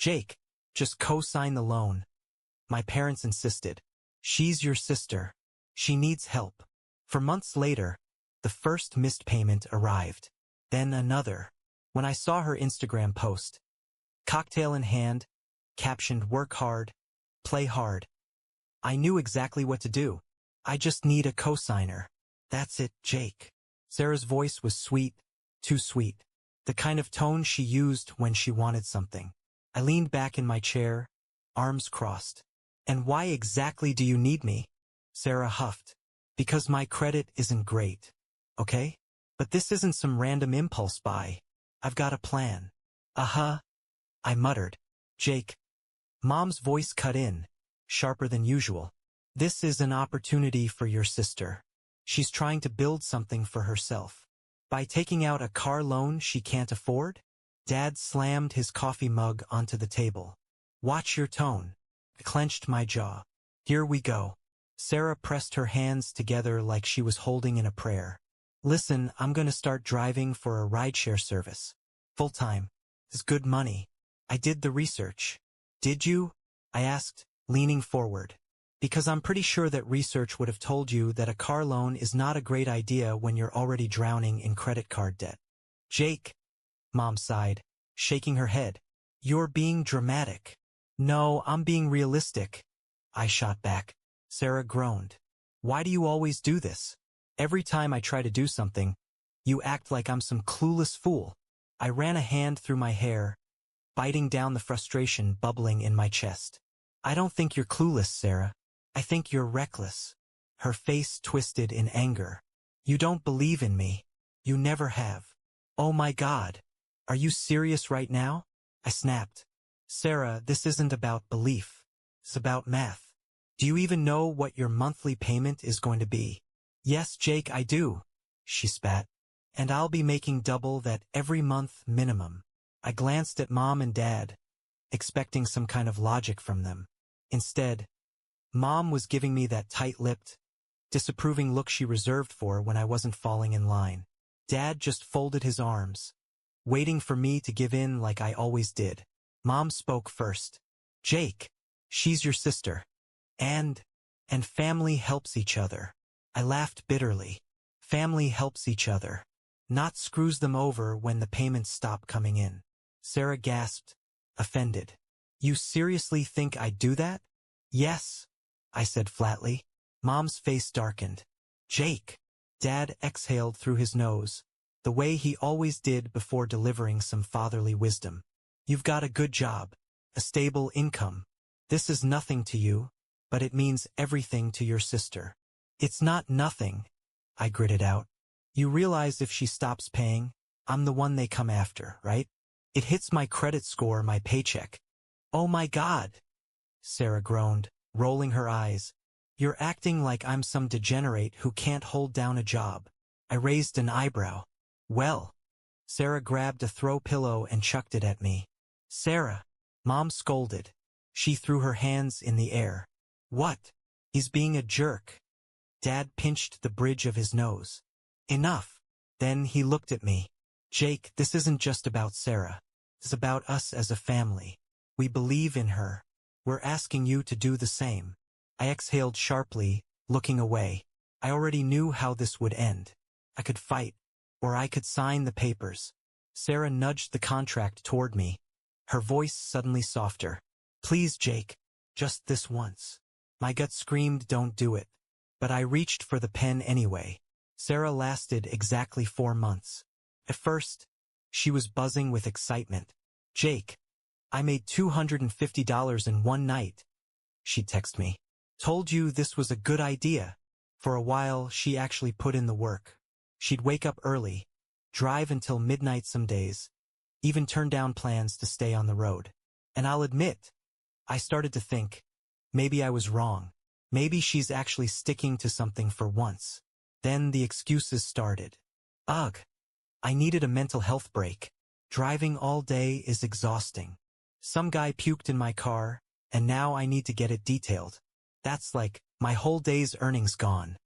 Jake, just co-sign the loan. My parents insisted. She's your sister. She needs help. For months later, the first missed payment arrived. Then another. When I saw her Instagram post, cocktail in hand, captioned work hard, play hard, I knew exactly what to do. I just need a cosigner. That's it, Jake. Sarah's voice was sweet, too sweet. The kind of tone she used when she wanted something. I leaned back in my chair, arms crossed. And why exactly do you need me? Sarah huffed. Because my credit isn't great. Okay? But this isn't some random impulse buy. I've got a plan. Uh-huh. I muttered. Jake. Mom's voice cut in, sharper than usual. This is an opportunity for your sister. She's trying to build something for herself. By taking out a car loan she can't afford? Dad slammed his coffee mug onto the table. Watch your tone. I clenched my jaw. Here we go. Sarah pressed her hands together like she was holding in a prayer. Listen, I'm gonna start driving for a rideshare service. Full-time. It's good money. I did the research. Did you? I asked, leaning forward. Because I'm pretty sure that research would have told you that a car loan is not a great idea when you're already drowning in credit card debt. Jake, Mom sighed, shaking her head. You're being dramatic. No, I'm being realistic. I shot back. Sarah groaned. Why do you always do this? Every time I try to do something, you act like I'm some clueless fool. I ran a hand through my hair, biting down the frustration bubbling in my chest. I don't think you're clueless, Sarah. I think you're reckless. Her face twisted in anger. You don't believe in me. You never have. Oh my God. Are you serious right now? I snapped. Sarah, this isn't about belief. It's about math. Do you even know what your monthly payment is going to be? Yes, Jake, I do, she spat. And I'll be making double that every month minimum. I glanced at Mom and Dad, expecting some kind of logic from them. Instead, Mom was giving me that tight-lipped, disapproving look she reserved for when I wasn't falling in line. Dad just folded his arms, waiting for me to give in like I always did. Mom spoke first. Jake, she's your sister. And family helps each other. I laughed bitterly. Family helps each other. Not screws them over when the payments stop coming in. Sarah gasped, offended. You seriously think I'd do that? Yes, I said flatly. Mom's face darkened. Jake. Dad exhaled through his nose, the way he always did before delivering some fatherly wisdom. You've got a good job, a stable income. This is nothing to you, but it means everything to your sister. It's not nothing, I gritted out. You realize if she stops paying, I'm the one they come after, right? It hits my credit score, my paycheck. Oh my God, Sarah groaned, rolling her eyes. You're acting like I'm some degenerate who can't hold down a job. I raised an eyebrow. Well, Sarah grabbed a throw pillow and chucked it at me. Sarah, Mom scolded. She threw her hands in the air. What? He's being a jerk. Dad pinched the bridge of his nose. Enough. Then he looked at me. Jake, this isn't just about Sarah. It's about us as a family. We believe in her. We're asking you to do the same. I exhaled sharply, looking away. I already knew how this would end. I could fight, or I could sign the papers. Sarah nudged the contract toward me, her voice suddenly softer. Please, Jake, just this once. My gut screamed, don't do it. But I reached for the pen anyway. Sarah lasted exactly 4 months. At first, she was buzzing with excitement. Jake, I made $250 in one night. She'd text me. Told you this was a good idea. For a while, she actually put in the work. She'd wake up early, drive until midnight some days, even turn down plans to stay on the road. And I'll admit, I started to think, maybe I was wrong. Maybe she's actually sticking to something for once. Then the excuses started. Ugh, I needed a mental health break. Driving all day is exhausting. Some guy puked in my car, and now I need to get it detailed. That's like my whole day's earnings gone.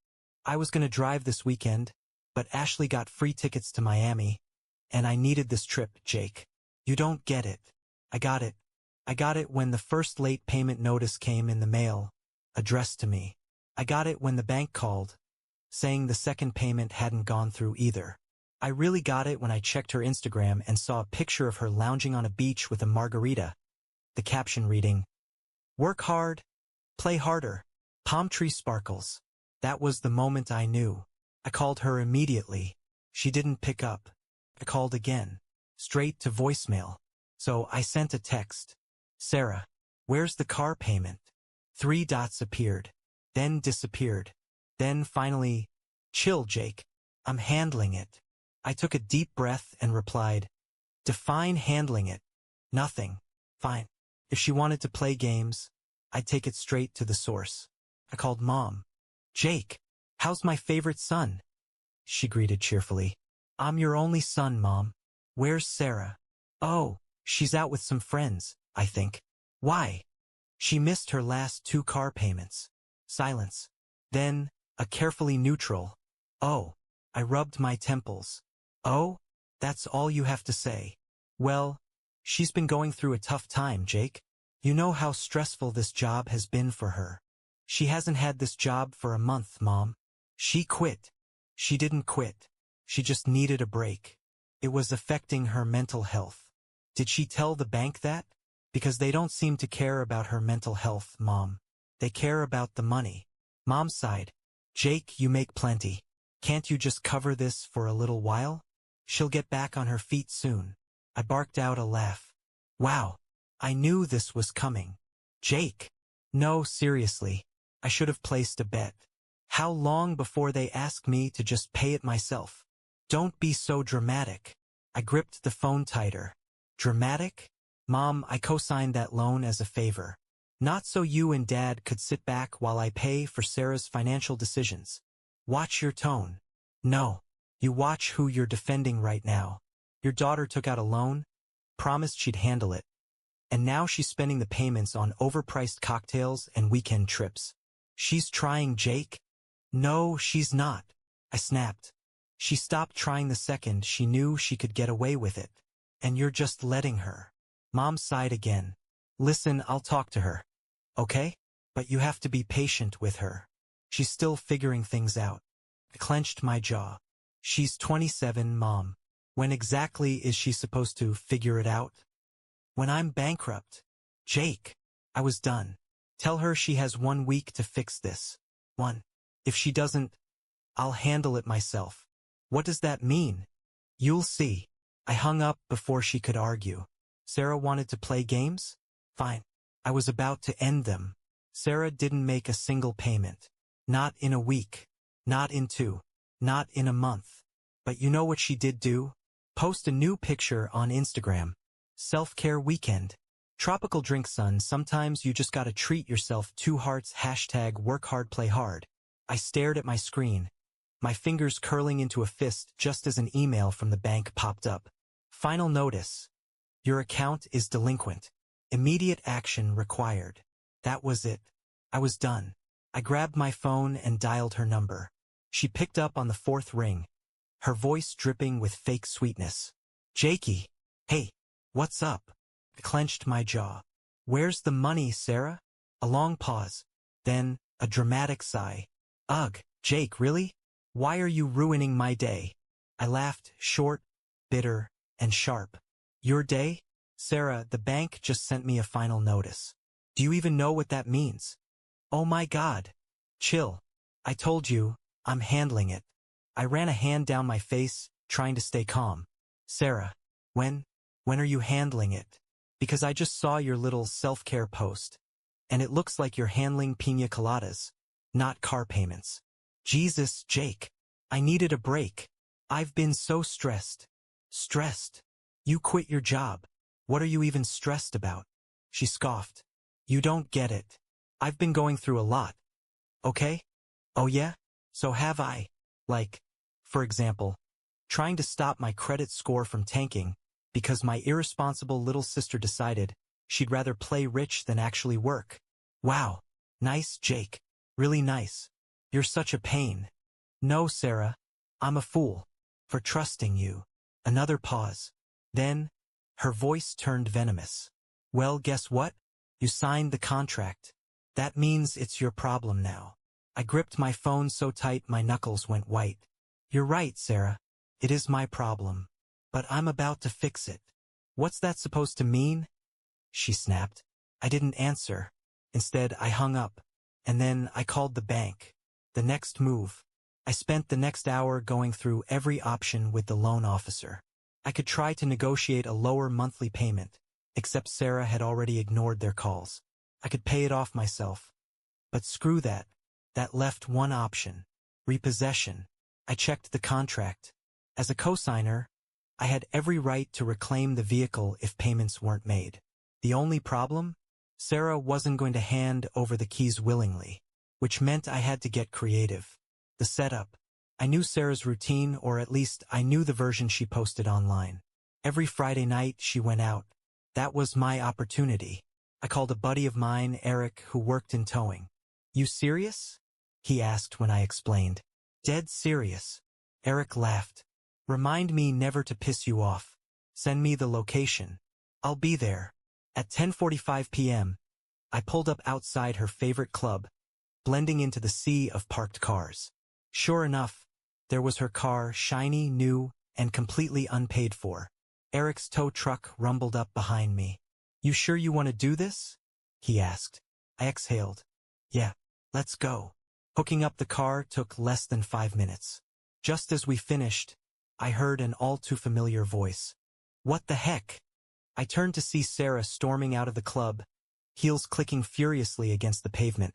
I was gonna drive this weekend, but Ashley got free tickets to Miami, and I needed this trip, Jake. You don't get it. I got it. I got it when the first late payment notice came in the mail, addressed to me. I got it when the bank called, saying the second payment hadn't gone through either. I really got it when I checked her Instagram and saw a picture of her lounging on a beach with a margarita. The caption reading, "Work hard, play harder, palm tree sparkles." That was the moment I knew. I called her immediately. She didn't pick up. I called again, straight to voicemail. So I sent a text. "Sarah, where's the car payment?" 3 dots appeared, then disappeared. Then finally, "Chill, Jake. I'm handling it." I took a deep breath and replied, "Define handling it." "Nothing. Fine. If she wanted to play games, I'd take it straight to the source." I called Mom. "Jake, how's my favorite son?" She greeted cheerfully. "I'm your only son, Mom. Where's Sarah?" "Oh, she's out with some friends, I think." "Why?" "She missed her last 2 car payments." Silence. Then, a carefully neutral, "Oh." I rubbed my temples. "Oh? That's all you have to say?" "Well, she's been going through a tough time, Jake. You know how stressful this job has been for her." "She hasn't had this job for a month, Mom. She quit." "She didn't quit. She just needed a break. It was affecting her mental health." "Did she tell the bank that?" "Because they don't seem to care about her mental health, Mom. They care about the money." Mom sighed. "Jake, you make plenty. Can't you just cover this for a little while? She'll get back on her feet soon." I barked out a laugh. "Wow. I knew this was coming." "Jake." "No, seriously. I should have placed a bet. How long before they ask me to just pay it myself?" "Don't be so dramatic." I gripped the phone tighter. "Dramatic? Mom, I co-signed that loan as a favor. Not so you and Dad could sit back while I pay for Sarah's financial decisions." "Watch your tone." "No. You watch who you're defending right now. Your daughter took out a loan, promised she'd handle it, and now she's spending the payments on overpriced cocktails and weekend trips. She's trying, Jake." "No, she's not." I snapped. "She stopped trying the second she knew she could get away with it. And you're just letting her." Mom sighed again. "Listen, I'll talk to her. Okay? But you have to be patient with her. She's still figuring things out." I clenched my jaw. "She's 27, Mom. When exactly is she supposed to figure it out?" "When I'm bankrupt." "Jake." I was done. "Tell her she has 1 week to fix this." "1. If she doesn't, I'll handle it myself." "What does that mean?" "You'll see." I hung up before she could argue. Sarah wanted to play games? Fine. I was about to end them. Sarah didn't make a single payment. Not in a week. Not in 2. Not in a month. But you know what she did do? Post a new picture on Instagram. Self-care weekend. Tropical drink, son. Sometimes you just gotta treat yourself. 2 hearts. # work hard, play hard. I stared at my screen, my fingers curling into a fist just as an email from the bank popped up. "Final notice. Your account is delinquent. Immediate action required." That was it. I was done. I grabbed my phone and dialed her number. She picked up on the 4th ring, her voice dripping with fake sweetness. "Jakey. Hey, what's up?" I clenched my jaw. "Where's the money, Sarah?" A long pause. Then, a dramatic sigh. "Ugh, Jake, really? Why are you ruining my day?" I laughed, short, bitter, and sharp. "Your day?" "Sarah, the bank just sent me a final notice." "Do you even know what that means?" "Oh my God." "Chill. I told you, I'm handling it." I ran a hand down my face, trying to stay calm. "Sarah, when are you handling it? Because I just saw your little self-care post, and it looks like you're handling piña coladas, not car payments." "Jesus, Jake. I needed a break. I've been so stressed." "Stressed? You quit your job. What are you even stressed about?" She scoffed. "You don't get it. I've been going through a lot. Okay?" "Oh yeah? So have I. Like, for example, trying to stop my credit score from tanking because my irresponsible little sister decided she'd rather play rich than actually work." "Wow. Nice, Jake. Really nice. You're such a pain." "No, Sarah. I'm a fool for trusting you." Another pause. Then, her voice turned venomous. Well, guess what? You signed the contract. That means it's your problem now. I gripped my phone so tight my knuckles went white. You're right, Sarah. It is my problem. But I'm about to fix it. What's that supposed to mean? She snapped. I didn't answer. Instead, I hung up. And then I called the bank. The next move. I spent the next hour going through every option with the loan officer. I could try to negotiate a lower monthly payment, except Sarah had already ignored their calls. I could pay it off myself. But screw that. That left one option. Repossession. I checked the contract. As a cosigner, I had every right to reclaim the vehicle if payments weren't made. The only problem? Sarah wasn't going to hand over the keys willingly, which meant I had to get creative. The setup. I knew Sarah's routine, or at least I knew the version she posted online. Every Friday night she went out. That was my opportunity. I called a buddy of mine, Eric, who worked in towing. You serious? He asked when I explained. Dead serious. Eric laughed. Remind me never to piss you off. Send me the location. I'll be there. At 10:45 p.m., I pulled up outside her favorite club, blending into the sea of parked cars. Sure enough, there was her car, shiny, new, and completely unpaid for. Eric's tow truck rumbled up behind me. You sure you want to do this? He asked. I exhaled. Yeah, let's go. Hooking up the car took less than 5 minutes. Just as we finished, I heard an all-too-familiar voice. What the heck? I turned to see Sarah storming out of the club, heels clicking furiously against the pavement,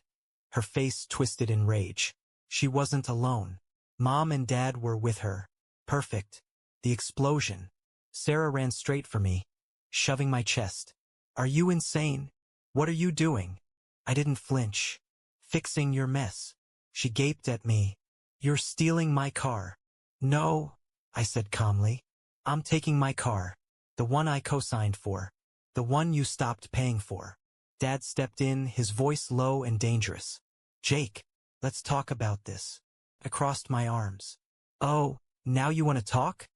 her face twisted in rage. She wasn't alone. Mom and Dad were with her. Perfect. The explosion. Sarah ran straight for me, shoving my chest. Are you insane? What are you doing? I didn't flinch. Fixing your mess. She gaped at me. You're stealing my car. No, I said calmly. I'm taking my car. The one I co-signed for. The one you stopped paying for. Dad stepped in, his voice low and dangerous. Jake, let's talk about this. I crossed my arms. Oh, now you want to talk?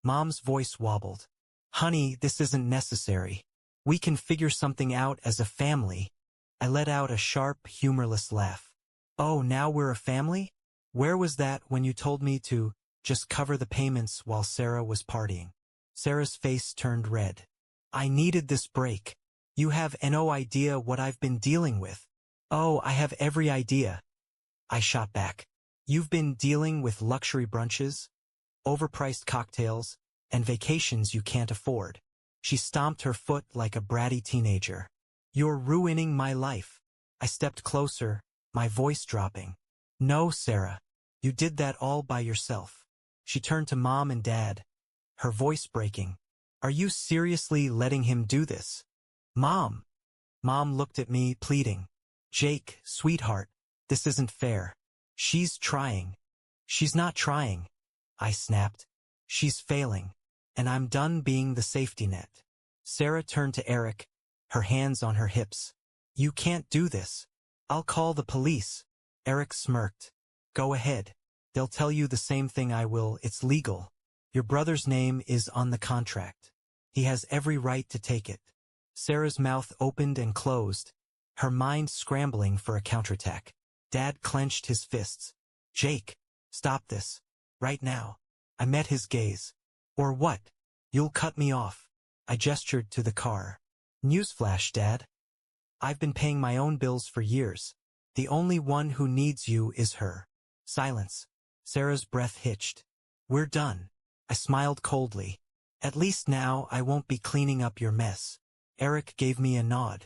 Mom's voice wobbled. Honey, this isn't necessary. We can figure something out as a family. I let out a sharp, humorless laugh. Oh, now we're a family? Where was that when you told me to just cover the payments while Sarah was partying? Sarah's face turned red. I needed this break. You have no idea what I've been dealing with. Oh, I have every idea. I shot back. You've been dealing with luxury brunches, overpriced cocktails, and vacations you can't afford. She stomped her foot like a bratty teenager. You're ruining my life. I stepped closer, my voice dropping. No, Sarah. You did that all by yourself. She turned to Mom and Dad, her voice breaking. Are you seriously letting him do this? Mom. Mom looked at me, pleading. Jake, sweetheart, this isn't fair. She's trying. She's not trying. I snapped. She's failing. And I'm done being the safety net. Sarah turned to Eric, her hands on her hips. You can't do this. I'll call the police. Eric smirked. Go ahead. They'll tell you the same thing I will. It's legal. Your brother's name is on the contract. He has every right to take it. Sarah's mouth opened and closed, her mind scrambling for a counterattack. Dad clenched his fists. Jake, stop this. Right now. I met his gaze. Or what? You'll cut me off. I gestured to the car. Newsflash, Dad. I've been paying my own bills for years. The only one who needs you is her. Silence. Sarah's breath hitched. We're done. I smiled coldly. At least now I won't be cleaning up your mess. Eric gave me a nod.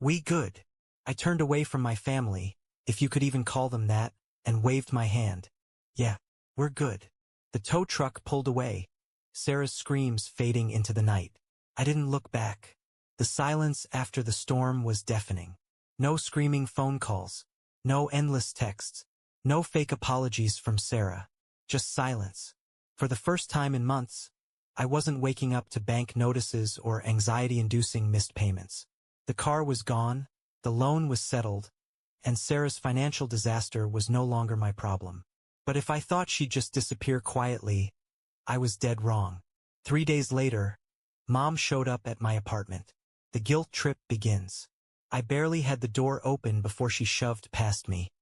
We good. I turned away from my family, if you could even call them that, and waved my hand. Yeah, we're good. The tow truck pulled away, Sarah's screams fading into the night. I didn't look back. The silence after the storm was deafening. No screaming phone calls. No endless texts. No fake apologies from Sarah. Just silence. For the first time in months, I wasn't waking up to bank notices or anxiety-inducing missed payments. The car was gone, the loan was settled, and Sarah's financial disaster was no longer my problem. But if I thought she'd just disappear quietly, I was dead wrong. 3 days later, Mom showed up at my apartment. The guilt trip begins. I barely had the door open before she shoved past me,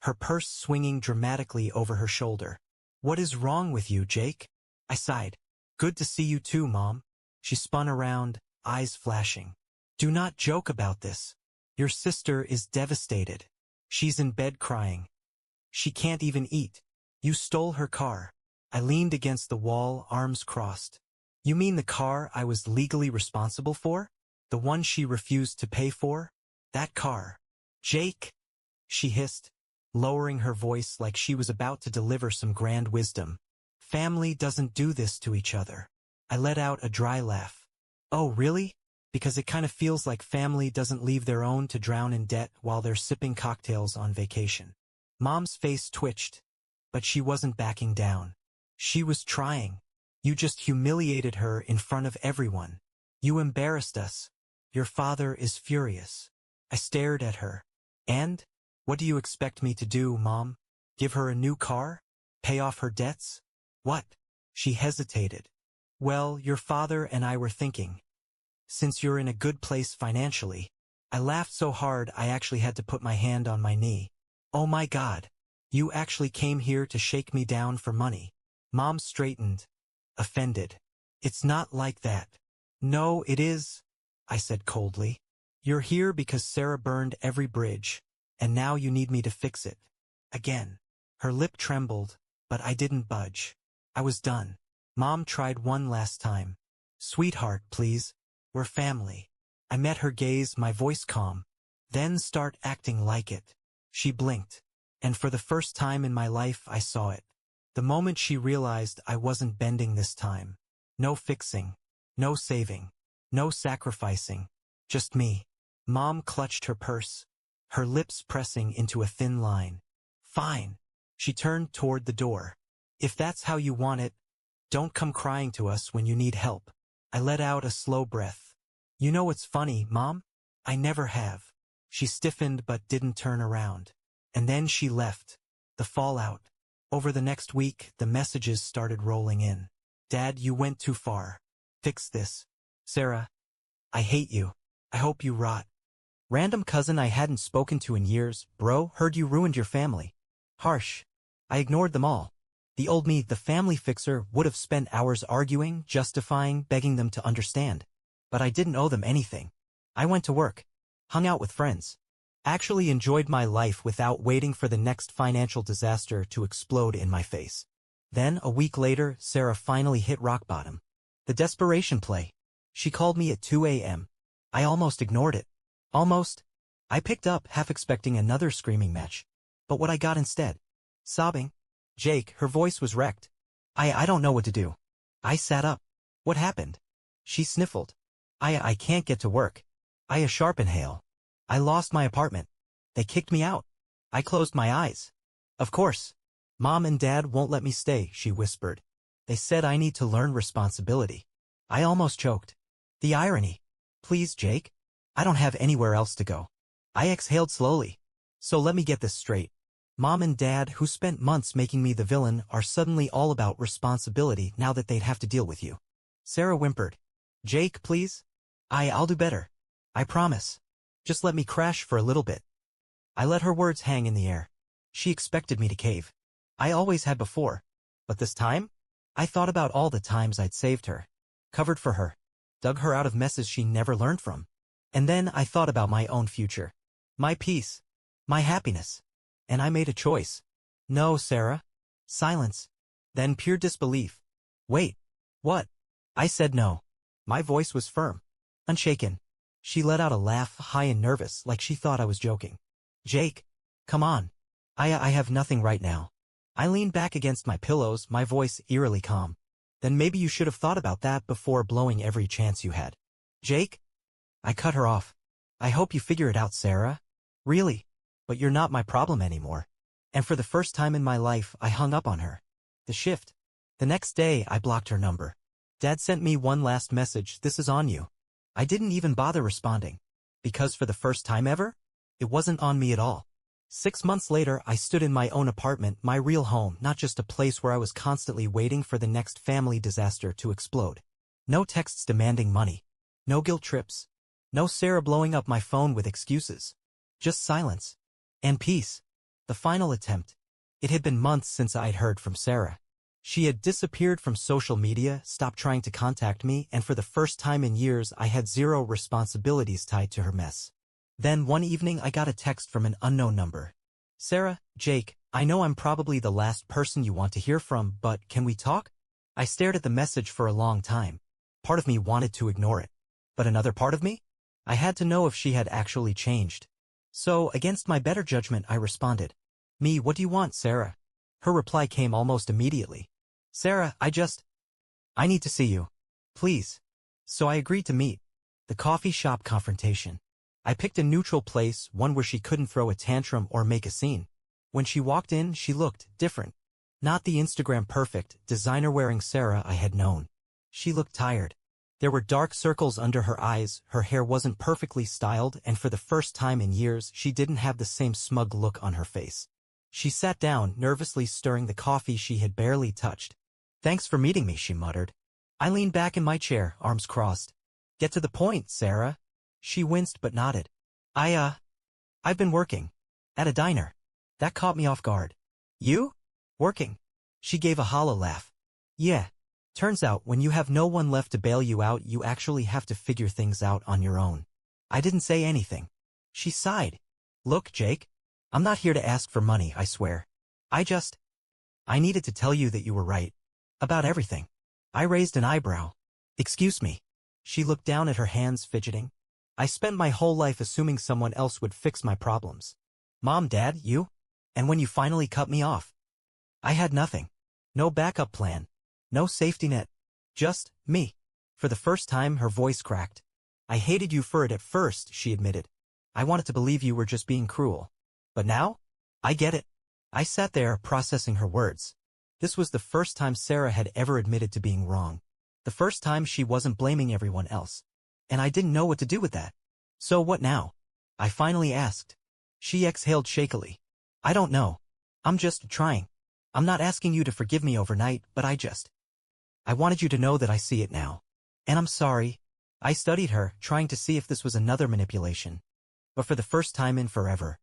her purse swinging dramatically over her shoulder. "What is wrong with you, Jake?" I sighed. "Good to see you too, Mom." She spun around, eyes flashing. "Do not joke about this. Your sister is devastated. She's in bed crying. She can't even eat. You stole her car." I leaned against the wall, arms crossed. "You mean the car I was legally responsible for? The one she refused to pay for? That car." "Jake," she hissed, lowering her voice like she was about to deliver some grand wisdom. "Family doesn't do this to each other." I let out a dry laugh. "Oh, really? Because it kind of feels like family doesn't leave their own to drown in debt while they're sipping cocktails on vacation." Mom's face twitched, but she wasn't backing down. She was trying. "You just humiliated her in front of everyone. You embarrassed us. Your father is furious." I stared at her. "And? What do you expect me to do, Mom? Give her a new car? Pay off her debts? What?" She hesitated. "Well, your father and I were thinking, since you're in a good place financially." I laughed so hard I actually had to put my hand on my knee. "Oh my God. You actually came here to shake me down for money." Mom straightened, offended. "It's not like that." "No, it is," I said coldly. "You're here because Sarah burned every bridge, and now you need me to fix it. Again." Her lip trembled, but I didn't budge. I was done. Mom tried one last time. "Sweetheart, please. We're family." I met her gaze, my voice calm. "Then start acting like it." She blinked, and for the first time in my life I saw it. The moment she realized I wasn't bending this time. No fixing, no saving, no sacrificing, just me. Mom clutched her purse, her lips pressing into a thin line. "Fine." She turned toward the door. "If that's how you want it, don't come crying to us when you need help." I let out a slow breath. "You know what's funny, Mom? I never have." She stiffened but didn't turn around. And then she left. The fallout. Over the next week, the messages started rolling in. "Dad, you went too far. Fix this." "Sarah, I hate you. I hope you rot." "Random cousin I hadn't spoken to in years. Bro, heard you ruined your family." Harsh. I ignored them all. The old me, the family fixer, would have spent hours arguing, justifying, begging them to understand. But I didn't owe them anything. I went to work, hung out with friends, actually enjoyed my life without waiting for the next financial disaster to explode in my face. Then, a week later, Sarah finally hit rock bottom. The desperation play. She called me at 2 a.m. I almost ignored it. Almost. I picked up, half expecting another screaming match. But what I got instead? Sobbing. "Jake," her voice was wrecked. I don't know what to do." I sat up. "What happened?" She sniffled. I can't get to work. A sharp inhale. "I lost my apartment. They kicked me out." I closed my eyes. "Of course. Mom and Dad won't let me stay," she whispered. "They said I need to learn responsibility." I almost choked. The irony. "Please, Jake. I don't have anywhere else to go." I exhaled slowly. "So let me get this straight. Mom and Dad, who spent months making me the villain, are suddenly all about responsibility now that they'd have to deal with you." Sarah whimpered. "Jake, please. I'll do better. I promise. Just let me crash for a little bit." I let her words hang in the air. She expected me to cave. I always had before. But this time? I thought about all the times I'd saved her, covered for her, dug her out of messes she never learned from. And then I thought about my own future. My peace. My happiness. And I made a choice. "No, Sarah." Silence. Then pure disbelief. "Wait. What?" I said no. My voice was firm, unshaken. She let out a laugh, high and nervous, like she thought I was joking. "Jake, come on. I have nothing right now." I leaned back against my pillows, my voice eerily calm. "Then maybe you should have thought about that before blowing every chance you had." "Jake?" I cut her off. "I hope you figure it out, Sarah. Really. But you're not my problem anymore." And for the first time in my life, I hung up on her. The shift. The next day, I blocked her number. Dad sent me one last message, "This is on you." I didn't even bother responding. Because for the first time ever, it wasn't on me at all. 6 months later, I stood in my own apartment, my real home, not just a place where I was constantly waiting for the next family disaster to explode. No texts demanding money. No guilt trips. No Sarah blowing up my phone with excuses. Just silence. And peace. The final attempt. It had been months since I'd heard from Sarah. She had disappeared from social media, stopped trying to contact me, and for the first time in years I had zero responsibilities tied to her mess. Then one evening I got a text from an unknown number. "Sarah, Jake, I know I'm probably the last person you want to hear from, but can we talk?" I stared at the message for a long time. Part of me wanted to ignore it. But another part of me? I had to know if she had actually changed. So, against my better judgment, I responded. "Me, what do you want, Sarah?" Her reply came almost immediately. "Sarah, I need to see you. Please." So I agreed to meet. The coffee shop confrontation. I picked a neutral place, one where she couldn't throw a tantrum or make a scene. When she walked in, she looked different. Not the Instagram-perfect, designer-wearing Sarah I had known. She looked tired. There were dark circles under her eyes, her hair wasn't perfectly styled, and for the first time in years, she didn't have the same smug look on her face. She sat down, nervously stirring the coffee she had barely touched. "Thanks for meeting me," she muttered. I leaned back in my chair, arms crossed. "Get to the point, Sarah." She winced but nodded. I've been working. At a diner." That caught me off guard. "You? Working?" She gave a hollow laugh. "Yeah. Turns out, when you have no one left to bail you out, you actually have to figure things out on your own." I didn't say anything. She sighed. "Look, Jake. I'm not here to ask for money, I swear. I needed to tell you that you were right. About everything." I raised an eyebrow. "Excuse me." She looked down at her hands, fidgeting. "I spent my whole life assuming someone else would fix my problems. Mom, Dad, you? And when you finally cut me off, I had nothing. No backup plan. No safety net. Just me." For the first time, her voice cracked. "I hated you for it at first," she admitted. "I wanted to believe you were just being cruel. But now? I get it." I sat there, processing her words. This was the first time Sarah had ever admitted to being wrong. The first time she wasn't blaming everyone else. And I didn't know what to do with that. "So what now?" I finally asked. She exhaled shakily. "I don't know. I'm just trying. I'm not asking you to forgive me overnight, but I wanted you to know that I see it now. And I'm sorry." I studied her, trying to see if this was another manipulation. But for the first time in forever,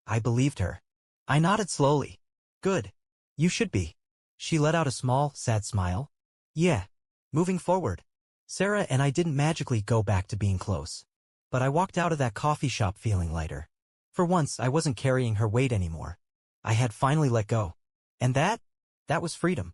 I believed her. I nodded slowly. "Good. You should be." She let out a small, sad smile. "Yeah. Moving forward." Sarah and I didn't magically go back to being close. But I walked out of that coffee shop feeling lighter. For once, I wasn't carrying her weight anymore. I had finally let go. And that was freedom.